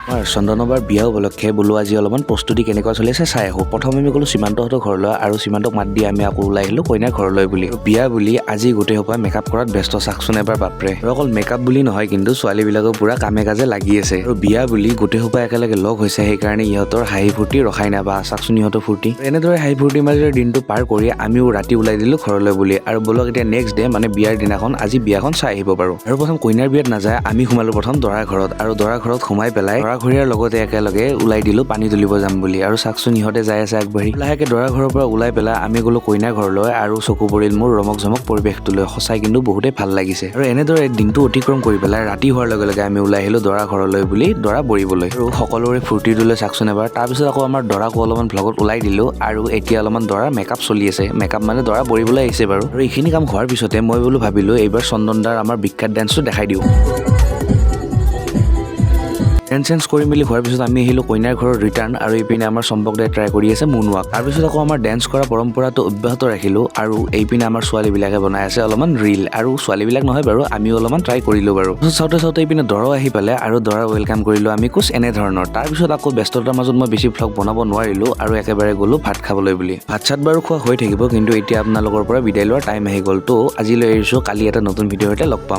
চন্দনবাৰ বিয়া উপলক্ষে বোলো আজি অলপমান প্ৰস্তুতি কেনেকুৱা চলিছে চাই আহোঁ। প্ৰথমে আমি গ'লো সীমান্তহঁতৰ ঘৰলৈ আৰু সীমান্তক মাত দি আমি আকৌ ওলাই আহিলোঁ কইনাৰ ঘৰলৈ বুলি। বিয়া বুলি আজি গোটেই সোপা মেকআপ কৰাত ব্যস্ত চাওকচোন এবাৰ বাপৰে। আৰু অকল মেকআপ বুলি নহয় কিন্তু ছোৱালীবিলাকেও পুৰা কামে কাজে লাগি আছে। আৰু বিয়া বুলি গোটেই সোপা একেলগে লগ হৈছে সেইকাৰণে ইহঁতৰ হাঁহি ফূৰ্তি ৰখাই নাবা চাওকচোন ইহঁতৰ ফূৰ্তি। এনেদৰে হাঁহি ফূৰ্তিৰ মাজেৰে দিনটো পাৰ কৰি আমিও ৰাতি ওলাই দিলোঁ ঘৰলৈ বুলি। আৰু বলক এতিয়া নেক্সট ডে মানে বিয়াৰ দিনাখন আজি বিয়াখন চাই আহিব পাৰোঁ। আৰু প্ৰথম কইনাৰ বিয়াত নাযায় আমি সোমালো প্ৰথম দৰা ঘৰত আৰু দৰা ঘৰত সোমাই পেলাই দৰা ঘৰীয়াৰ লগতে একেলগে ওলাই দিলোঁ পানী তুলিব যাম বুলি। আৰু চাওকচোন ইহঁতে যাই আছে আগবাঢ়ি। লাহেকে দৰা ঘৰৰ পৰা ওলাই পেলাই আমি গ'লো কইনাৰ ঘৰলৈ আৰু চকু পৰিল মোৰ ৰমক জমক পৰিৱেশটোলৈ। সঁচাই কিন্তু বহুতেই ভাল লাগিছে। আৰু এনেদৰে দিনটো অতিক্ৰম কৰি পেলাই ৰাতি হোৱাৰ লগে লগে আমি ওলাই আহিলোঁ দৰা ঘৰলৈ বুলি দৰা বৰিবলৈ। আৰু সকলোৰে ফূৰ্তিটোলৈ চাওকচোন এবাৰ। তাৰপিছত আকৌ আমাৰ দৰাকো অলপমান ভ্লগত ওলাই দিলোঁ আৰু এতিয়া অলপমান দৰাৰ মেকআপ চলি আছে। মেকআপ মানে দৰা বৰিবলৈ আহিছে বাৰু। আৰু এইখিনি কাম হোৱাৰ পিছতে মই বোলো ভাবিলোঁ এইবাৰ চন্দনদাৰ আমাৰ বিখ্যাত ডেন্সটো দেখাই দিওঁ। ডেন্স চেন্স কৰি মেলি হোৱাৰ পিছত আমি আহিলোঁ কইনাৰ ঘৰৰ ৰিটাৰ্ণ আৰু এইপিনে আমাৰ চম্পকদাই ট্ৰাই কৰি আছে মুনৱাক। তাৰপিছত আকৌ আমাৰ ডেন্স কৰা পৰম্পৰাটো অব্যাহত ৰাখিলোঁ আৰু এইপিনে আমাৰ ছোৱালীবিলাকে বনাই আছে অলপমান ৰিল। আৰু ছোৱালীবিলাক নহয় বাৰু আমিও অলপমান ট্ৰাই কৰিলোঁ বাৰু। চাওঁতে চাওঁতে এইপিনে দৰাও আহি পালে আৰু দৰাৰ ৱেলকাম কৰিলোঁ আমি কুছ এনেধৰণৰ। তাৰপিছত আকৌ ব্যস্ততাৰ মাজত মই বেছি ভ্লগ বনাব নোৱাৰিলোঁ আৰু একেবাৰে গ'লোঁ ভাত খাবলৈ বুলি। ভাত চাত বাৰু খোৱা হৈ থাকিব কিন্তু এতিয়া আপোনালোকৰ পৰা বিদায় লোৱাৰ টাইম আহি গ'ল। তো আজিলৈ এৰিছোঁ, কালি এটা নতুন ভিডিঅ'ৰ সৈতে লগ পাম।